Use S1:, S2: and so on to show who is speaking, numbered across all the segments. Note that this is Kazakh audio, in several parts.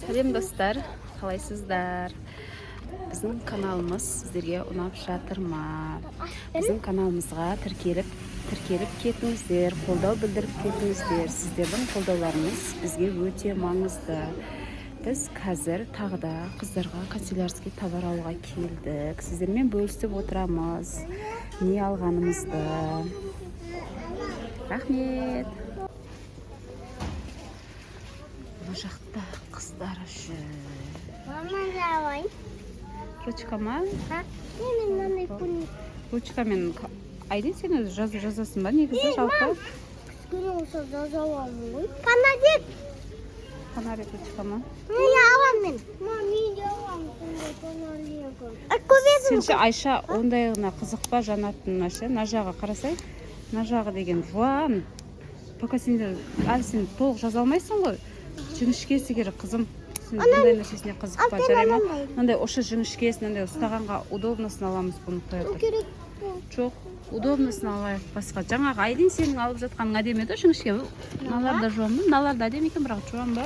S1: Сәлем достар, қалайсыздар? Біздің каналымыз сіздерге ұнап жатыр ма? Біздің каналымызға тіркеліп кетіңіздер, қолдау білдіріп кетіңіздер. Сіздердің қолдауларыңыз бізге өте маңызды. Біз қазір тағы да қыздарға канцелярский товар алуға келдік. Сіздермен бөлісіп отырамыз не алғанымызды. Рахмет. Бұл жақта қыздар үшін.
S2: Мама, давай.
S1: Ручка ма?
S2: Мен
S1: Ручкамен Айден, сен өзі жазасың ба негізі жалпы?
S2: кішкене болса жаза аламын ғой. Фонарик.
S1: Фонарик ручка ма?
S2: Мен аламын мен. Мен де аламын фонарик.
S1: Сенше Айша ондайғына қызықпа жанатын ше. Мына жағы қарасай. Мына жағы деген жуан. Пока сендер сен толық жаза алмайсың ғой. Жіңішкесі керек қызым. Сен бұндай нәрсесіне қызықпа, жарай ма? Мынандай ошы жіңішкесін ұстағанға удобнысын аламыз бұны қойырдық.
S2: Керек.
S1: Жоқ, удобнысын алайық басқа. Жаңағы Айден сенің алып жатқаның әдемі еді, жіңішке. Мыналар да жуан ба? Мыналар да әдемі екен, бірақ жуан ба?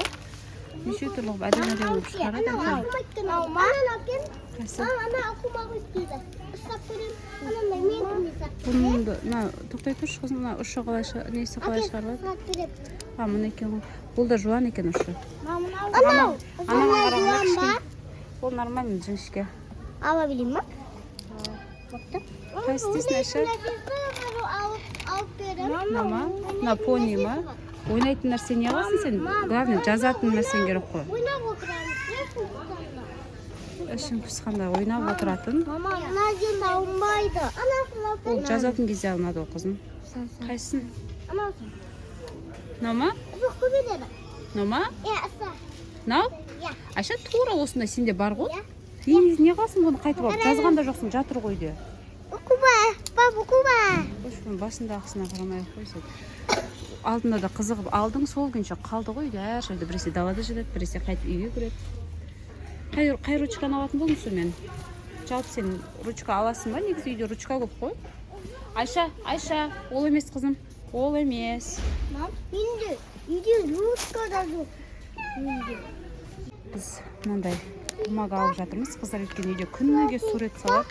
S1: Неше түрлі әдемі болып шығарады. Бұныңды, тоқтай тұршы қызым, ұшы несі қалай шығарылады? Мұны екен ғой. Бұл да жуан екен ұшы. Бұл нормальный жіңішке.
S2: Ала білейін ма?
S1: Қай істесін Айша? Мама, на пони ма? Ойнайтын нәрсе не аласың сен? Главное, жазатын нәрсен керек қой.
S2: Ойнап отырамын.
S1: Ішің пысқанда ойнап отыратын.
S2: Мама, мына жерде алынбайды.
S1: Ол жазатын кезде алынады ол қызым. Қайсың? Мама?
S2: Жоқ, көбейдеді.
S1: Мама? Нау? Айша тура осында сенде бар ғой? Не қалсың бұны қайтып алып? Жазғанда жоқсың, жатыр ғой де.
S2: Оқуба, баб, оқуба.
S1: Басындағысына қарамай қойсайды. Алдында да қызығып алдың, сол күнше қалды ғой. Әр жерде біресе далада жүреді, біресе қайтып үйге кіреді. Қай ручканы алатын болмысың мен? Жалпы сен ручка аласың ба? Негізі үйде ручка көп қой. Айша, ол емес қызым. Ол емес.
S2: Менде үйде ручка да жоқ.
S1: Біз мынандай бумага алып жатырмыз. Қыздар өткен үйде күніге сурет салып,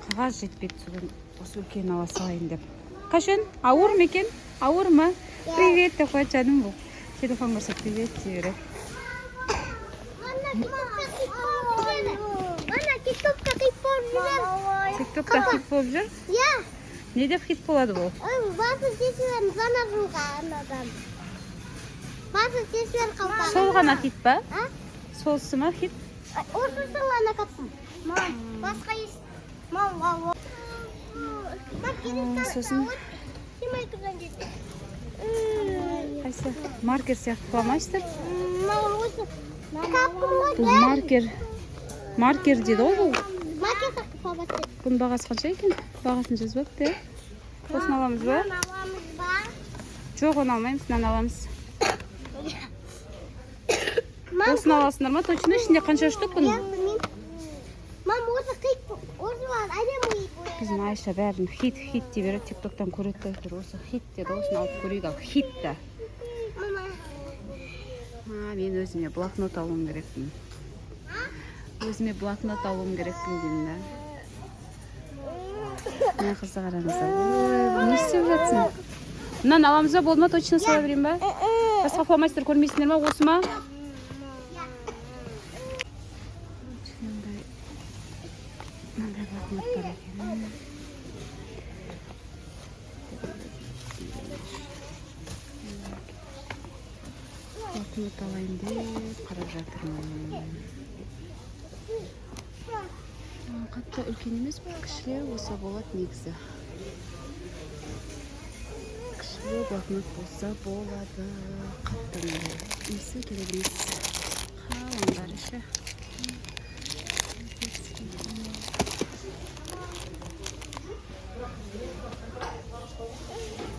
S1: қағаз жетпейді, содан осы үлкен ала салайын деп. Қашын, ауыр ма екен? Ауыр ма? Привет деп қойды жаным бұл. Телефон көрсе привет дей береді.
S2: Тиктокта хит болып жүр.
S1: Тиктокта хит болып жүр?
S2: Иә.
S1: Не деп хит болады бұл?
S2: Басы сесуен ғана жылға анадан. Басы сесуен қалпақ.
S1: Сол ғана хит па? Солсы ма хит?
S2: Осысын ғана қаттым. Басқа ес.
S1: Сосын қайсы? Маркер сияқты фломастер? Бұл маркер дейді ғой бұл?
S2: Маркер сияқты фломастер.
S1: Бұның бағасы қанша екен? Бағасын жазбапты. Осыны аламыз ба? Жоқ, оны алмаймыз, мынаны аламыз. Осыны аласыңдар ма? Точно ішінде қанша штук бұның?
S2: Мам, осы хит, осы бар, әдемі хит.
S1: Bizim Ayşe бәрін хит дей береді, тиктоктан көреді. Осы хит деді, осыны алып көрейік ал. Хит та. Мен өзіме блокнот алуым керекпін. Өзіме блокнот алуым керекпін деймін да. Мына қызды қараңыздар. Ой, не істеп жатсың? Мынаны аламыз ба, болды ма? Точно сала берейін ба? Басқа фломастер көрмейсіңдер ма? Осы ма? Мынандай блокнот бар екен. Блокнот алайын деп қарап жатырмын. Қатты үлкен емес пе? Кішілеу болса болады негізі. Кішілеу блокнот болса болады. Қатты несі керек емес. Қалыңдар іші.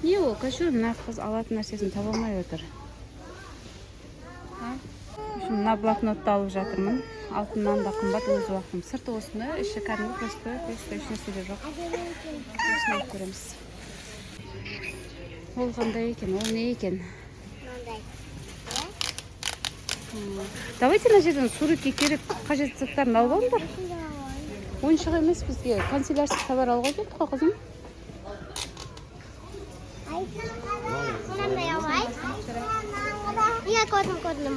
S1: Не ол? Қашыр мына қыз алатын нәрсесін таба алмай отыр. Мына блокнотты алып жатырмын. Алтыннан да қымбат, өз уақытым. Сырты осыны, іші кәдімгі простой, ешнәрсе де жоқ. Осыны алып көреміз. Ол қандай екен? Ол не екен? Давайте мына жерден суретке керек қажетті заттарын алып алыңдар. Ойыншық емес бізге канцелярский товар алуға келдік қой қызым.
S2: Мынандай алайын. Иә, көрдім.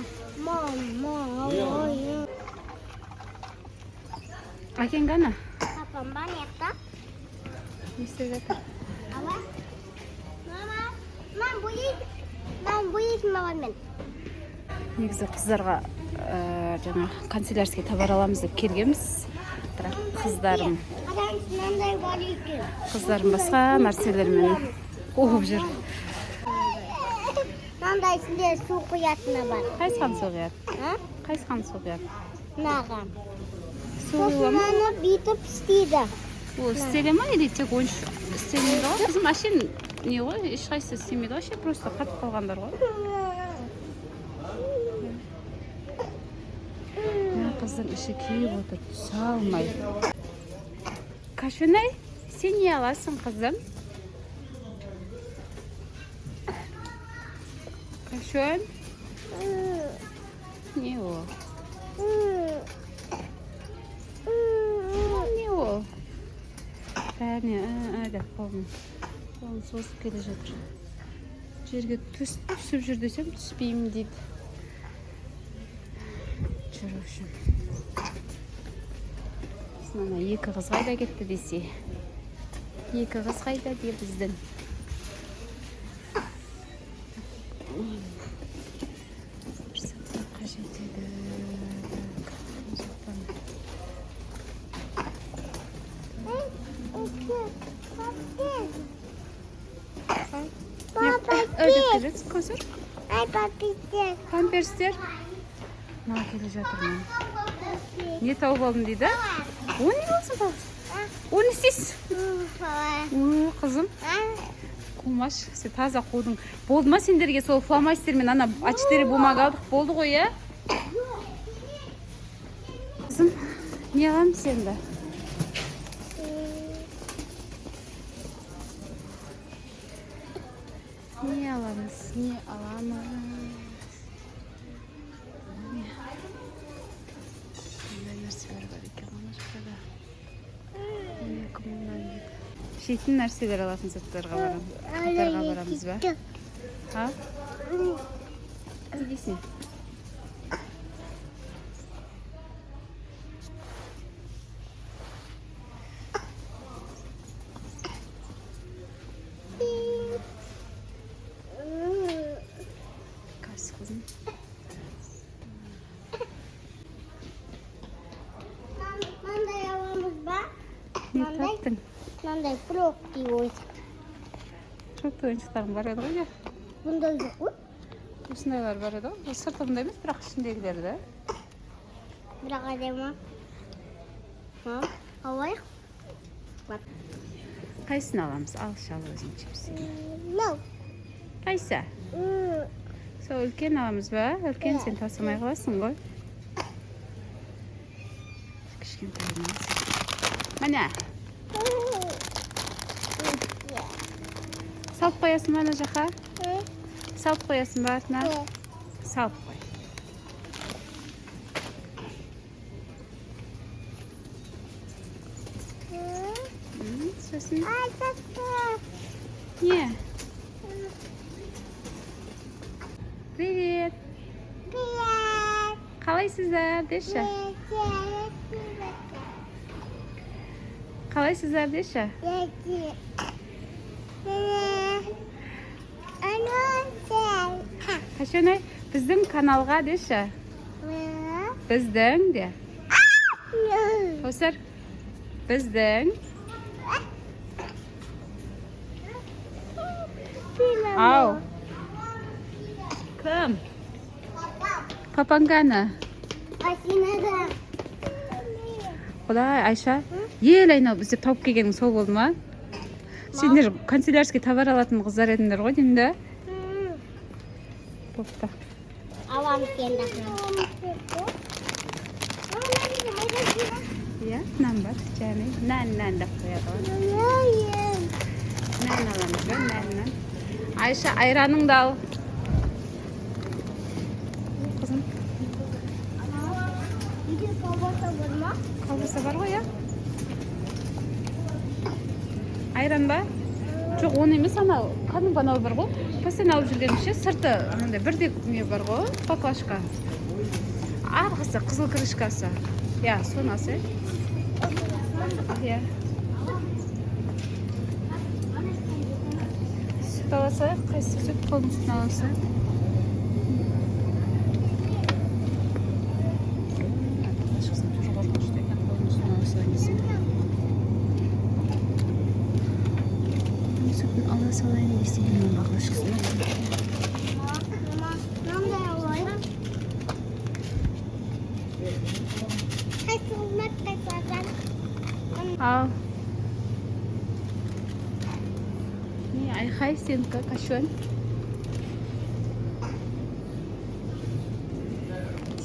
S1: Әкең қана?
S2: Папам бар яқта.
S1: Не істеп жатыр?
S2: Ала. Мам, бояйтын баламен.
S1: Негізі қыздарға жаңа канцелярский товар аламыз деп келгенбіз. Бірақ қыздарым
S2: Мынандай бар екен.
S1: басқа нәрселермен қуып жүр.
S2: Мынандай ішінде су құятыны бар.
S1: Қайсыған су құяды?
S2: А?
S1: Қайсыған су құяды?
S2: Мынаған.
S1: Су құя ма?
S2: Сосын бүйтіп істейді.
S1: Ол істеле ма или тек ойыншық істелмейді ғой? Қызым әшейін не ғой? Ешқайсысы істемейді ғой? Әшейін просто қатып қалғандар ғой. Қыздың іші күйіп отыр, түсе алмай. Кашунай, сен не аласың, қызым? Кашун? Не ол? Не ол? Бәріне, деп қолын созып келе жатыр. Жерге түсіп жүр десем, түспеймін дейді. Жүр үшін. Ана екі қыз қайда кетті десе. Екі қыз қайда де біздің. Қажет еді. Ödеп көзір.
S2: Ай, папистер.
S1: Памперстер. Мына келе жатырмын. Не тауып алдым дейді? О, не болсын тауып? О, не істейсіз? Қызым. Қумаш, сен таза қудың. Болды ма сендерге сол фломастермен ана А4 бумага алдық болды ғой, е? Қызым, не аламыз сенді? Не аламыз? Жейтін нәрселер алатын заттарға барамыз ба? Ha? Ne diyorsun? Kaç kızım?
S2: Manda yavamız var.
S1: Ne tattın?
S2: Manda blok diyoruz.
S1: Çok da oyuncaklarım var edi ғой.
S2: Bunda yok mu?
S1: Осындайлар бар еді ғой. Бұл сыртында емес, бірақ ішіндегілерді.
S2: Бірақ әдемі. Алайық.
S1: Қайсысын аламыз? Ал шал өзің чипсы.
S2: No.
S1: Қайсы? Сол үлкен аламыз ба? Үлкен сен тасымай қаласың ғой. Кішкентай емес. Міне. Салып қоясың ба ана жаққа? Салып қоясың ба артына? Салып қой. Сосын? Не? Привет.
S2: Привет.
S1: Қалайсыздар деші? Қалайсыздар деші? Қашанай, біздің каналға деші? Біздің де. Осыр, біздің. Ау. Кім? Папаң қаны? Құдай, Айша, ел айнау бізде тауып келгенің сол болды ма? Сендер канцелярский товар алатын қыздар едіңдер ғой деймді? Бопта.
S2: Аламыз енді.
S1: Иә, нан бар, және нан деп қояды ғой. Нан аламыз ба, нан. Айша, айраныңды ал. Қызым, Колбаса бар ғой, иә? Айран ба? Жоқ, оны емес, анау кәдімгі анау бар ғой. Постоянно алып жүргенімше, сырты мынандай бірдей не бар ғой, баклажка. Арғысы қызыл крышкасы. Иә, соны алса. Иә. Сүт аласа, қайсы сүт қолдың сүтін аласа. Sütün ala salayım istedim baqlashkasini.
S2: Qanday olayım? Qaysi xizmat qaytarsan?
S1: Al. Ne ayxay senka kashon.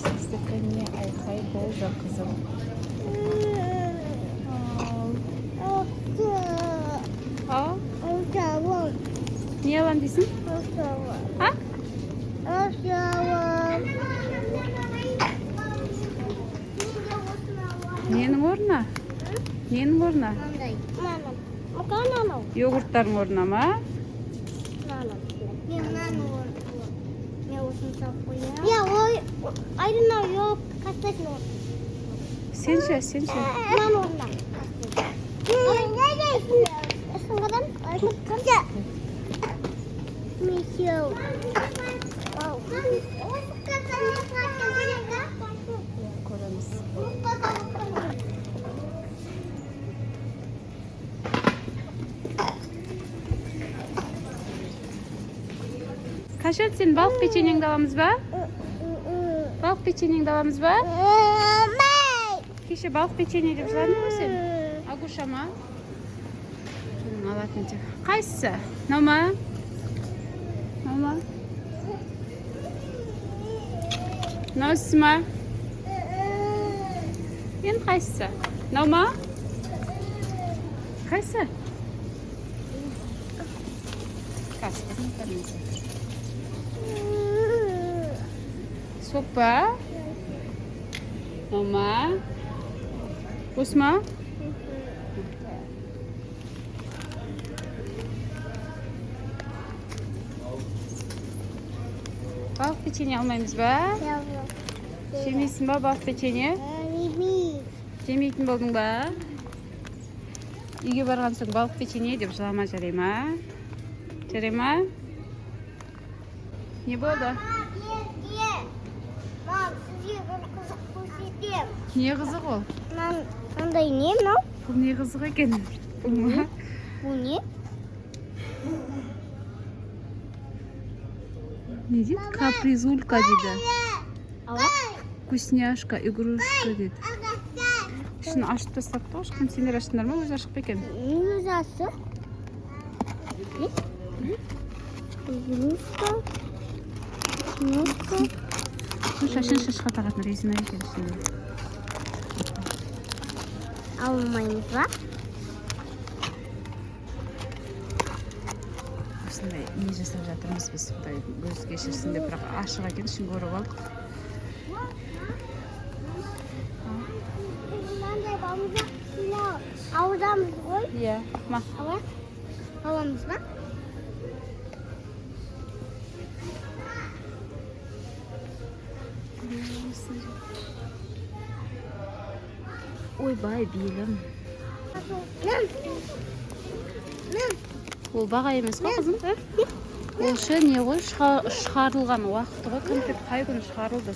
S1: Sizga ne ayxay bo'ldi qizim. Al. Ne alan deysin? Ha? Nening o'rni? Nening o'rni? Yogurtların o'rni mi?
S2: Ya o ayrına yok. Kaçtasın o?
S1: Sencha.
S2: Ben ondan. Ne diyorsun? Sen kadar? Michel.
S1: Ko'ramiz. Qashon sen baliq pecheningni alamız ba? Baliq pecheningni alamız ba? Kecha baliq pechenye deb so'rading-ku sen. Aguşama. Şunu alatınca. Qaysisi? Nima? Nasma? Endi qaysisi? Nima? Qaysi? Sopa? Nima? O'sma? Baliq pechenye almaymiz ba? Jemiysin ba baliq pechenye? Jemiytin bo'lding ba? Uyga borgan so'ng baliq pechenye deb жылама jarayma. Jarayma? Ne bo'ldi?
S2: Mam, sizga bir qiziq ko'rsatdim.
S1: Ne qiziq u?
S2: Qanday ne bu?
S1: Bu ne qiziq ekan?
S2: Bu ne?
S1: Ne deydi? Kaprizulka dedi.
S2: Ava?
S1: Вкусняшка, игрушка dedi. Şunu açıp tashlab qo'yishgan. Senlar açdinglarmi? O'zi ochiq ekan.
S2: O'zi açsa? Игрушка. Игрушка.
S1: Shu shashin qatag'atni resmi ekan şimdi.
S2: Almaymiz va?
S1: Осындай не жасап жатырмыз біз. Құдай көз кешірсін деп, бірақ ашық екен, шын көріп алдық.
S2: Avudamız koy.
S1: Иә, ма.
S2: Havamız var.
S1: Ойбай, белім. Ол баға емес қой, қызым? Ол ше не ғой, шығарылған уақыты ғой, конфет қай күні шығарылды?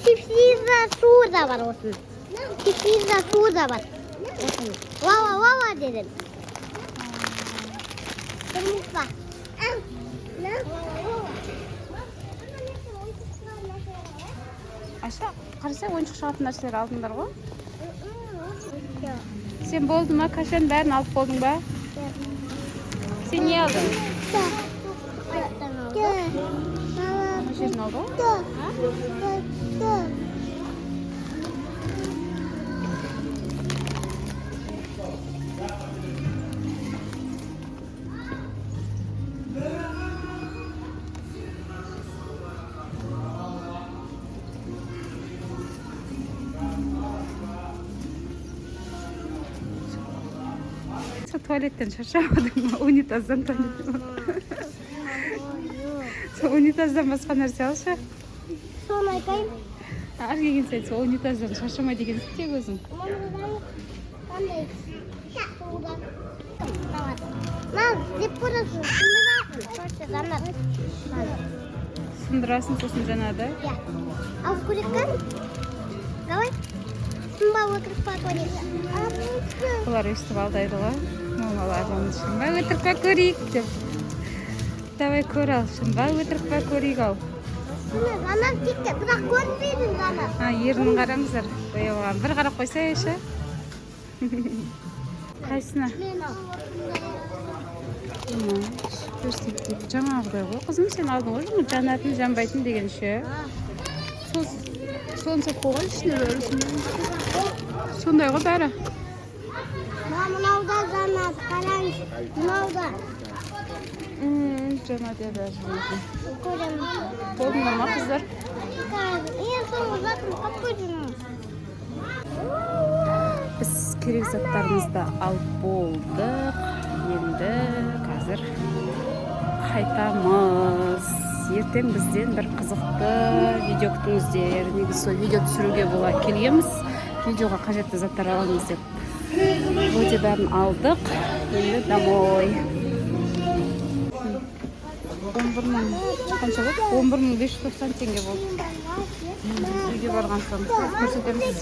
S2: Tipsizde su da var olsun. Tipsizde su da var. Vava dedim. Kırmızı var.
S1: Ayşe, қараса ойыншық шығатын нәрселер алдыңдар ғой? Сен болды ма? Қашан бәрін алып болдың ба? Сен не алдың? Ана жерін алды ғой? туалеттен шаршамадың ба? Унитаздан унитаздан басқа нәрсе алшы.
S2: Соны айтайын.
S1: Ар келген сайын сол унитаздан шаршамайды екенсің тек өзің.
S2: Қандай? Мам, деп көресің.
S1: Сындырасың сосын жанады.
S2: Иә. Ал көреккен? Давай. Сынба отырып па көрейік.
S1: Бұлар өстіп алдайды ғой. Мамалар оны шынба өтіріп па көрейік деп. Давай көр ал, шынба өтіріп па көрейік ал.
S2: Шыны, жанар текте, бірақ көрмейдің жанар.
S1: Ерінің қараңыздар. Боялған. Бір қарап қойсайшы. Қайсына?
S2: Мен ал.
S1: Көрсетейік. Жаңағыдай ғой. Қызым сен алдың ғой жұмы жанатын, жанбайтын деген ше. Сонсы қоғай ішіне бәрісін. Сондай ғой бәрі.
S2: Мынау да жанат, қараңыз. Мынау да.
S1: Жанат е бәрі.
S2: Көремін.
S1: Болдыңдар ма қыздар?
S2: Ең соңғы затым қап көрдім.
S1: Біз керек заттарымызды алып болдық. Енді қазір қайтамыз. Ертең бізден бір қызықты видео күтіңіздер. Негізі сол видео түсіруге бола келгенбіз. Видеоға қажетті заттар аламыз деп. Өте бәрін алдық. Енді домой. 11.590 теңге болды. Үйге барған соң көрсетеміз.